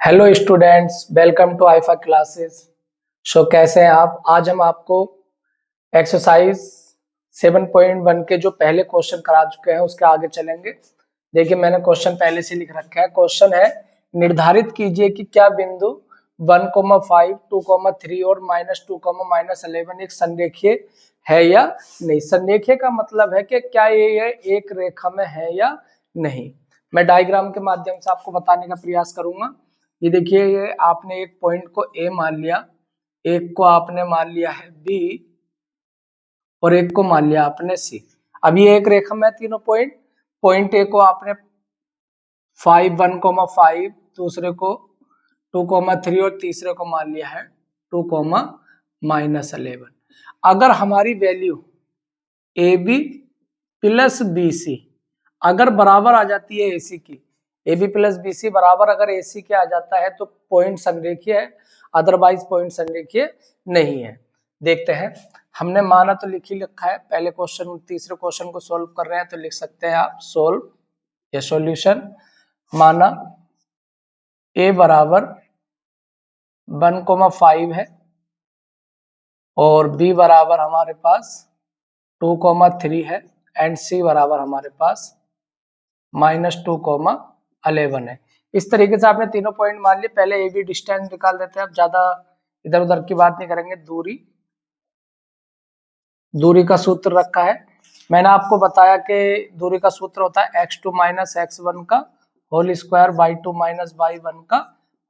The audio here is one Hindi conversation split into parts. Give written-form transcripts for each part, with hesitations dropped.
Hello students, welcome to IFA classes. कैसे हैं आप? आज हम आपको एक्सरसाइज 7.1 के जो पहले क्वेश्चन करा चुके हैं उसके आगे चलेंगे। देखिए, मैंने क्वेश्चन पहले से लिख रखा है। क्वेश्चन है, निर्धारित कीजिए कि क्या बिंदु 1,5, 2,3 और -2, -11 एक संरेखीय है या नहीं। संरेखीय का मतलब है कि क्या ये एक रेखा में है या नहीं। मैं डायग्राम के माध्यम से आपको बताने का प्रयास करूंगा। ये देखिए, ये आपने एक पॉइंट को ए मान लिया, एक को आपने मान लिया है बी और एक को मान लिया आपने सी। अब ये एक रेखा में तीनों पॉइंट। पॉइंट ए को आपने 1,5, दूसरे को 2,3 और तीसरे को मान लिया है 2,-11। अगर हमारी value A B plus B C अगर बराबर आ जाती है एसी की, A B plus B C बराबर अगर एसी के आ जाता है तो पॉइंट संरेखीय है, अदरवाइज पॉइंट संरेखीय नहीं है। देखते हैं, हमने माना तो लिख ही लिखा है। पहले क्वेश्चन तीसरे क्वेश्चन को सोल्व कर रहे हैं तो लिख सकते हैं आप सोल्व या सॉल्यूशन। माना ए बराबर 1,5 है और बी बराबर हमारे पास 2,3 है एंड सी बराबर हमारे पास -2,11 है। इस तरीके से आपने तीनों पॉइंट मान लिए। पहले ए बी डिस्टेंस निकाल देते हैं, अब ज्यादा इधर उधर की बात नहीं करेंगे। दूरी का सूत्र रखा है। मैंने आपको बताया कि दूरी का सूत्र होता है x2 - x1 का होल स्क्वायर y2 - y1 का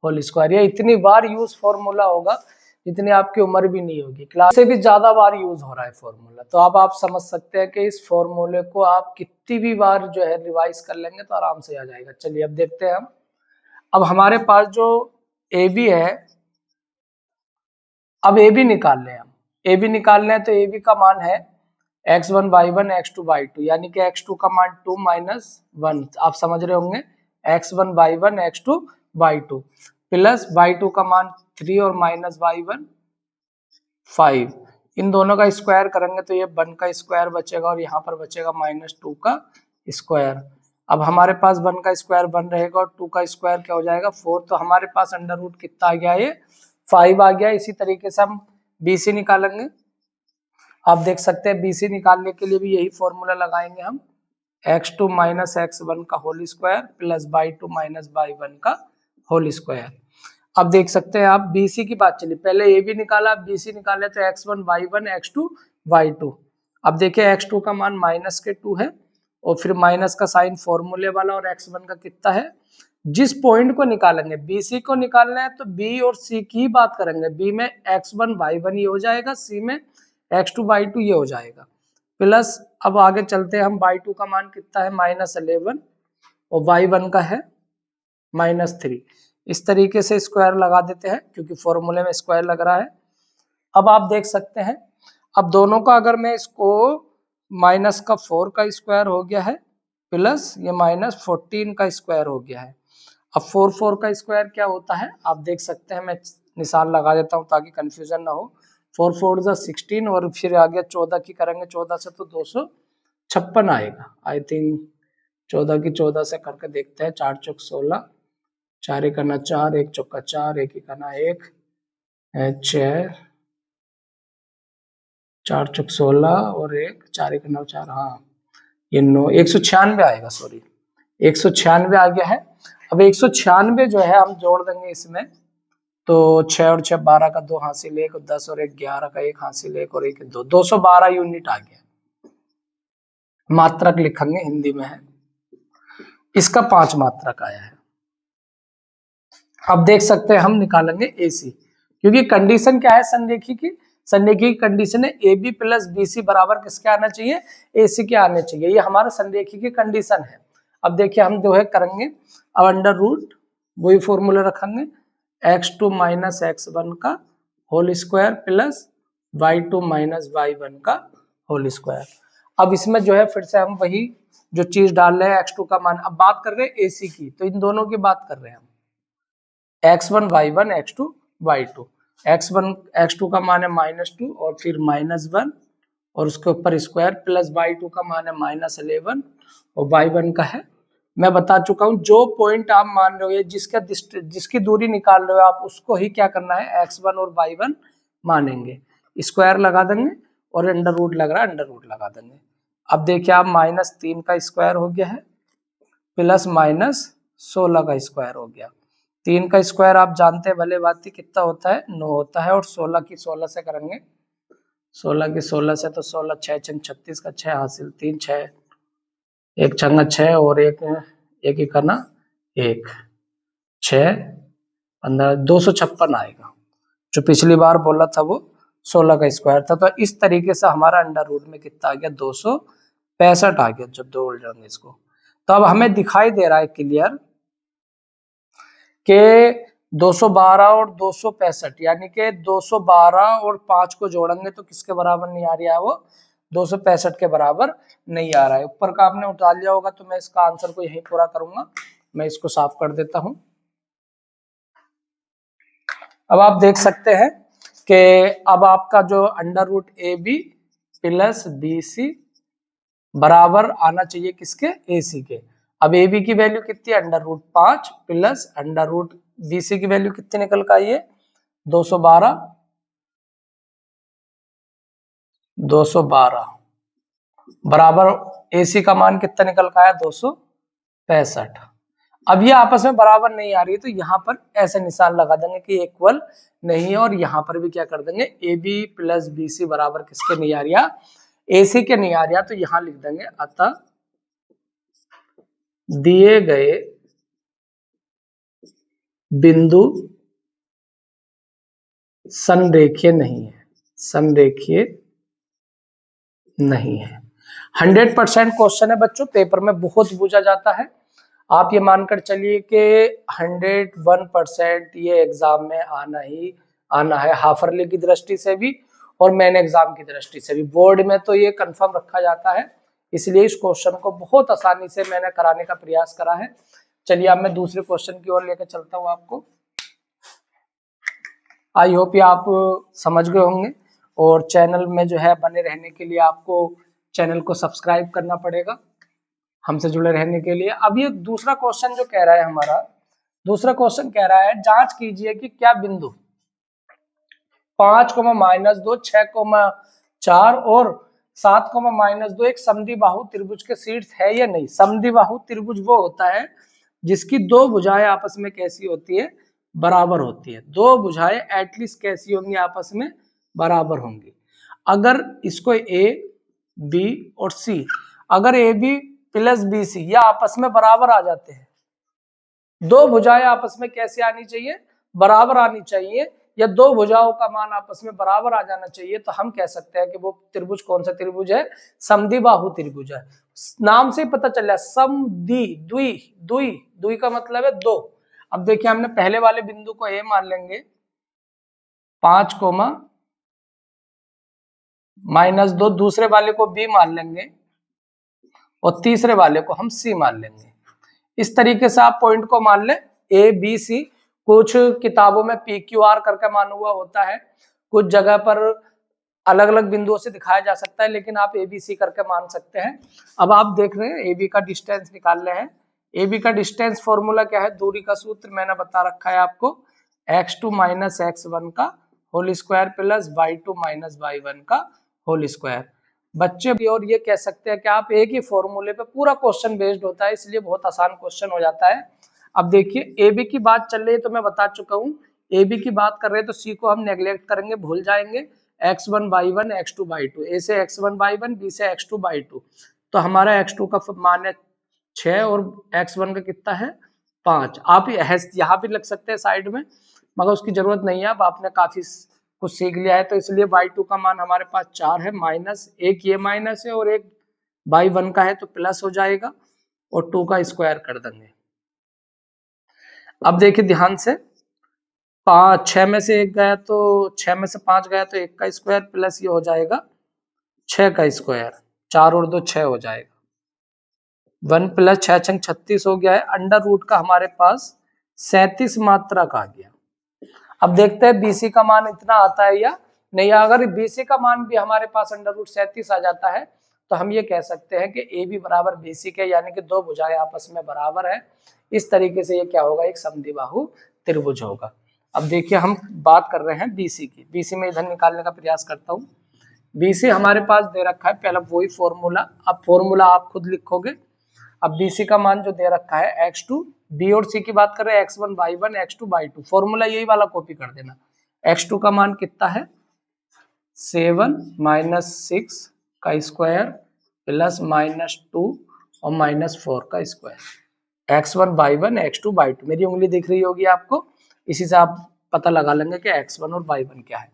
होल स्क्वायर। ये इतनी बार यूज फॉर्मूला होगा जितनी आपकी उम्र भी नहीं होगी, क्लास से भी ज्यादा बार यूज हो रहा है फॉर्मूला। तो अब आप समझ सकते हैं कि इस फॉर्मूले को आप कितनी भी बार जो है रिवाइज कर लेंगे तो आराम से आ जाएगा। चलिए अब देखते हैं हम। अब हमारे पास जो ए बी है, अब ए बी निकाल लें। हम ए बी निकाल लें तो ए बी का मान है x1 y1 x2 y2, यानी कि x2 का मान 2 - 1, आप समझ रहे होंगे। x1 y1 x2 y2 plus y2 का मान 3 और -y1 5। इन दोनों का स्क्वायर करेंगे तो ये 1 का स्क्वायर बचेगा और यहाँ पर बचेगा -2 का स्क्वायर। अब हमारे पास 1 का स्क्वायर 1 रहेगा और 2 का स्क्वायर क्या हो जाएगा 4। तो हमारे पास अंडर रूट कितना आ गया, ये 5 आ गया। इसी तरीके से हम BC निकालेंगे। आप देख सकते हैं BC निकालने के लिए भी यही फॉर्मूला लगाएंगे हम, x2 - x1 का whole square plus y2 - y1 का होल स्क्वायर। अब देख सकते हैं आप BC की बात चली, पहले ए बी निकाला, BC निकाले तो x1 y1 x2 y2। अब देखिए x2 का मान -2 है और फिर माइनस का साइन फॉर्मूले वाला, और x1 का कितना है। जिस पॉइंट को निकालेंगे, BC को निकालना है तो B और C की बात करेंगे। B में x1 y1 ये हो जाएगा, C में x2 y2 ये हो जाएगा प्लस। अब आगे चलते हैं हम, y2 का मान कितना है -11 और y1 का है -3। इस तरीके से स्क्वायर लगा देते हैं क्योंकि फॉर्मूले में स्क्वायर लग रहा है। अब आप देख सकते हैं, अब दोनों का अगर मैं इसको -4 का स्क्वायर हो गया है प्लस ये -14 का स्क्वायर हो गया है। अब 4 का स्क्वायर क्या होता है आप देख सकते हैं। मैं निशान लगा देता हूं ताकि कंफ्यूजन ना हो। 4 4 16 और फिर आगे 14 की करेंगे, 14 से तो 256 आएगा। आई थिंक 14 की 14 से करके देखते हैं। 4 चौक 16, 4 एक करना 4, 1 चौका 4, 1 ही करना 1, 6, 4 चौक 16 और 1, 4 एक करना 4, हाँ ये 9, 196 आएगा। सॉरी 196 आ गया है। अब 196 जो है हम जोड़ देंगे इसमें, तो 6 और 6 12 का 2 हासिल 1, 10 और 1 11 का 1 हासिल 1 और 1 2, 212 यूनिट आ गया। मात्रक लिखेंगे, हिंदी में है। इसका 5 मात्रक आया है। अब देख सकते हैं हम निकालेंगे AC, क्योंकि कंडीशन क्या है संरेखी की। संरेखी की कंडीशन है a B plus B C बराबर किसके आना चाहिए, AC के आने चाहिए। ये हमारा संरेखी की कंडीशन है। अब देखिए हम जो है करेंगे, अब अंडर रूट वही फॉर्मूला रखेंगे, x2 - x1 का whole square plus y2 - y1 का होल स्क्वायर। अब इसमें जो है फिर से हम वही जो चीज डाल रहे हैं, x2 का मान। अब बात कर रहे हैं AC की, तो इन दोनों की बात कर रहे हैं हम, x1 y1 x2 y2। x1 x2 का मान है -2 और फिर -1 और उसके ऊपर स्क्वायर प्लस y2 का मान है -11 और y1 का है मैं बता चुका हूं, जो पॉइंट आप मान रहे हो जिसकी दूरी निकाल रहे हो आप, उसको ही क्या करना है, x1 और y1 मानेंगे। स्क्वायर लगा देंगे और अंडर रूट लग रहा है, अंडर रूट लगा देंगे। अब देखिए आप -3 का स्क्वायर हो गया है प्लस -16 का स्क्वायर हो गया। 3 का स्क्वायर आप जानते हैं भले बात ही कितना होता है, 9 होता है, और 16 की 16 से करेंगे, 16 की 16 से तो 16 6 छंग 36 का 6 हासिल, 3 6 एक छंगा 6 और एक ही करना 1 6 15 256 आएगा। जो पिछली बार बोला था वो 16 का स्क्वायर था। तो इस तरीके से हमारा अंडर रूट में कितना आ गया, 265 आ गया जब दो उल्ट जाएंगे इसको। तो अब हमें दिखाई दे रहा है क्लियर कि 212 और 265, यानी कि 212 और 5 को जोड़ेंगे तो किसके बराबर नहीं आ रहा है, वो 265 के बराबर नहीं आ रहा है। ऊपर का आपने उठा लिया होगा, तो मैं इसका आंसर को यहीं पूरा करूंगा। मैं इसको साफ कर देता हूं। अब आप देख सकते हैं कि अब आपका जो under root a B plus B C बराबर आना चाहिए किसके, ए सी के। अब ए बी की वैल्यू कितनी है, under root 5 plus under root b c की वैल्यू कितनी निकल कर आई है, 212 बराबर ए सी का मान कितना निकल का आया, 265। अब ये आपस में बराबर नहीं आ रही है, तो यहाँ पर ऐसे निशान लगा देंगे कि इक्वल नहीं है, और यहाँ पर भी क्या कर देंगे, a B plus B C बराबर किसके नहीं आ रहा, ए सी के नहीं आ रहा। तो यहाँ लिख देंगे अतः दिए गए बिंदु संरेखीय नहीं है, संरेखीय नहीं है। 100% क्वेश्चन है बच्चों, पेपर में बहुत पूछा जाता है। आप ये मानकर चलिए कि 101% ये एग्जाम में आना ही आना है, हाफ ईयरली की दृष्टि से भी और मेन एग्जाम की दृष्टि से भी। बोर्ड में तो ये कंफर्म रखा जाता है, इसलिए इस क्वेश्चन को बहुत आसानी से मैंने कराने का प्रयास करा है। चलिए अब मैं दूसरे क्वेश्चन की ओर लेकर चलता हूँ आपको। आई होप ये आप समझ गए होंगे, और चैनल में जो है बने रहने के लिए आपको चैनल को सब्सक्राइब करना पड़ेगा हमसे जुड़े रहने के लिए। अब ये दूसरा क्वेश्चन जो कह रहा है हमारा, दूसरा क्वेश्चन कह रहा है जांच कीजिए कि क्या बिंदु 5, -2, 6, 4 और 7, -2 एक समद्विबाहु त्रिभुज के शीर्ष है या नहीं। समद्विबाहु त्रिभुज वो होता है जिसकी दो भुजाएं आपस में कैसी होती है, बराबर होती है। दो भुजाएं एटलीस्ट कैसी होंगी, आपस में बराबर होंगी। अगर इसको ए बी और सी, अगर a B plus B c या आपस में बराबर आ जाते हैं, दो भुजाएं आपस में कैसे आनी चाहिए, बराबर आनी चाहिए, या दो भुजाओं का मान आपस में बराबर आ जाना चाहिए, तो हम कह सकते हैं कि वो त्रिभुज कौन सा त्रिभुज है, समद्विबाहु त्रिभुज है। नाम से पता चल रहा है समद्वि द्वि द्वि द्वि का मतलब है दो। अब देखिए हमने पहले वाले बिंदु को ए मान लेंगे, 5, -2, दूसरे वाले को बी मान लेंगे और तीसरे वाले को हम सी मान लेंगे। इस तरीके से आप पॉइंट को मान ले ए बी सी। कुछ किताबों में पी क्यू आर करके मान हुआ होता है, कुछ जगह पर अलग अलग बिंदुओं से दिखाया जा सकता है, लेकिन आप ए बी सी करके मान सकते हैं। अब आप देख रहे हैं ए बी का डिस्टेंस निकाल रहे हैं। ए बी का डिस्टेंस फॉर्मूला क्या है, दूरी का सूत्र मैंने बता रखा है आपको, x2 - x1 का whole square plus y2 - y1 का होल स्क्वायर। बच्चे भी और ये कह सकते हैं कि आप एक ही फॉर्मूले पे पूरा क्वेश्चन बेस्ड होता है, इसलिए बहुत आसान क्वेश्चन हो जाता है। अब देखिए ए बी की बात चल रही है, तो मैं बता चुका हूँ ए बी की बात कर रहे हैं, तो सी को हम नेग्लेक्ट करेंगे, भूल जाएंगे। x1 y1 x2 y2, ए से x1 y1, बी से x2 y2। तो हमारा x2 का मान है 6 और x1 का कितना है 5। आप यहाँ भी लग सकते हैं साइड में, मगर उसकी जरूरत नहीं है, अब आपने काफी कुछ सीख लिया है। तो इसलिए y2 का मान हमारे पास 4 है, माइनस एक ये माइनस है और एक y1 का है तो प्लस हो जाएगा, और 2 का स्क्वायर कर देंगे। अब देखिए ध्यान से, 6 में से 1 गया तो 6 में से 5 गया तो 1 का स्क्वायर प्लस ये हो जाएगा 6 का स्क्वायर, 4 और 2 6 हो जाएगा। 1 प्लस 6 छंग 36 हो गया है। अंडर रूट का हमारे पास 37 मात्रा का आ गया। अब देखते हैं बीसी का मान इतना आता है या नहीं। अगर बीसी का मान भी हमारे पास अंडर रूट 37 आ जाता है तो हम ये कह सकते हैं कि ए बी बराबर बी सी के, यानी कि दो भुजाएं आपस में बराबर है। इस तरीके से ये क्या होगा, एक समद्विबाहु त्रिभुज होगा। अब देखिए हम बात कर रहे हैं बीसी की। बीसी में इधर निकालने का प्रयास करता हूँ। बीसी हमारे पास दे रखा है, पहला वही फॉर्मूला, अब फॉर्मूला आप खुद लिखोगे। अब बीसी का मान जो दे रखा है x2, बी और सी की बात कर रहे हैं x1 y1 x2 y2, formula यही वाला कॉपी कर देना। x2 का मान कितना है 7 माइनस 6 का स्क्वायर प्लस -2 और -4 का square, x1 y1 x2 y2, मेरी उंगली दिख रही होगी आपको, इसी से आप पता लगा लेंगे कि x1 और y1 क्या है।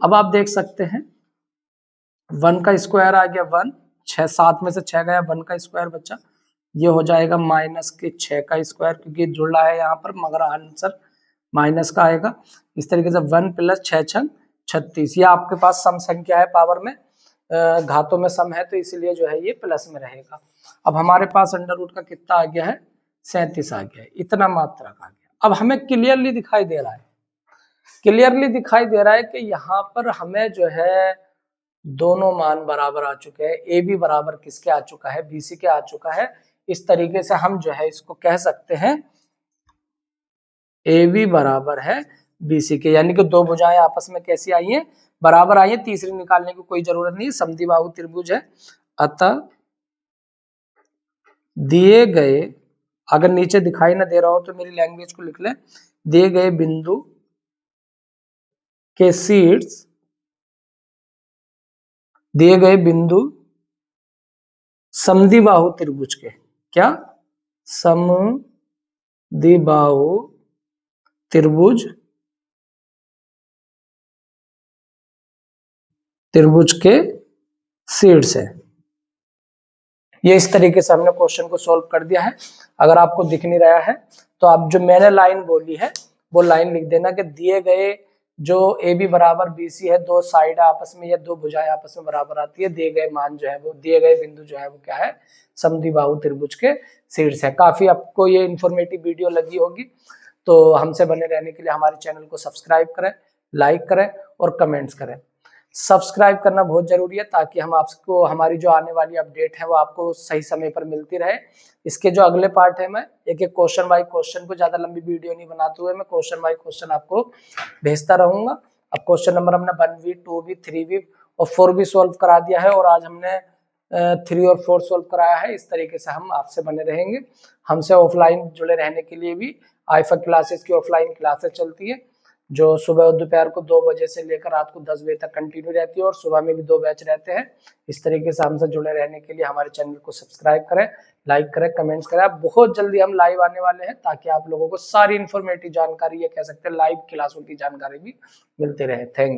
अब आप देख सकते हैं 1 का स्क्वायर आ गया 1, 6 7 में से 6 गया, 1 का स्क्वायर बचा, ये हो जाएगा माइनस के 6 का स्क्वायर, क्योंकि जुड़ रहा है यहाँ पर, मगर आंसर माइनस का आएगा। इस तरीके से 1 प्लस 6 छंग 36, ये आपके पास सम संख्या है, पावर में घातों में सम है, तो इसीलिए जो है ये प्लस में रहेगा। अब हमारे पास अंडर रूट का कितना आ गया है 37 आ गया है, इतना मात्रक आ गया। अब हमें क्लियरली दिखाई दे रहा है, क्लियरली दिखाई दे रहा है कि यहाँ पर हमें जो है दोनों मान बराबर आ चुके हैं, ए बी बराबर किसके आ चुका है, बी सी के आ चुका है। इस तरीके से हम जो है इसको कह सकते हैं ए बी बराबर है बी सी के, यानी कि दो भुजाएं आपस में कैसी आई हैं, बराबर आई है, तीसरी निकालने की कोई जरूरत नहीं, समद्विबाहु त्रिभुज है। अतः दिए गए, अगर नीचे दिखाई ना दे रहा हो तो मेरी लैंग्वेज को लिख ले, दिए गए बिंदु के शीर्ष, दिए गए बिंदु समद्विबाहु त्रिभुज के, क्या समद्विबाहु त्रिभुज के शीर्ष है। ये इस तरीके से हमने क्वेश्चन को सॉल्व कर दिया है। अगर आपको दिख नहीं रहा है तो आप जो मैंने लाइन बोली है वो लाइन लिख देना कि दिए गए जो ए बी बराबर बी सी है, दो साइड आपस में या दो भुजाएं आपस में बराबर आती है, दिए गए मान जो है वो, दिए गए बिंदु जो है वो क्या है, समद्विबाहु त्रिभुज के शीर्ष है। काफी आपको ये इंफॉर्मेटिव वीडियो लगी होगी, तो हमसे बने रहने के लिए हमारे चैनल को सब्सक्राइब करें, लाइक करें और कमेंट्स करें। सब्सक्राइब करना बहुत जरूरी है ताकि हम आपको हमारी जो आने वाली अपडेट है वो आपको सही समय पर मिलती रहे। इसके जो अगले पार्ट है, मैं एक एक क्वेश्चन बाय क्वेश्चन को, ज्यादा लंबी वीडियो नहीं बनाते हुए मैं क्वेश्चन बाय क्वेश्चन आपको भेजता रहूंगा। अब क्वेश्चन नंबर हमने 1B 2B 3B और 4B सॉल्व करा दिया है, और आज हमने 3 और 4 सॉल्व कराया है। इस तरीके से हम आपसे बने रहेंगे। हमसे ऑफलाइन जुड़े रहने के लिए भी आईफा क्लासेस की ऑफलाइन क्लासेस चलती है, जो सुबह और दोपहर को 2 बजे से लेकर रात को 10 बजे तक कंटिन्यू रहती है, और सुबह में भी 2 बैच रहते हैं। इस तरीके से हमसे जुड़े रहने के लिए हमारे चैनल को सब्सक्राइब करें, लाइक करें, कमेंट्स करें। बहुत जल्दी हम लाइव आने वाले हैं ताकि आप लोगों को सारी इन्फॉर्मेटिव जानकारी, ये कह सकते हैं लाइव क्लासों की जानकारी भी मिलती रहे। Thank you.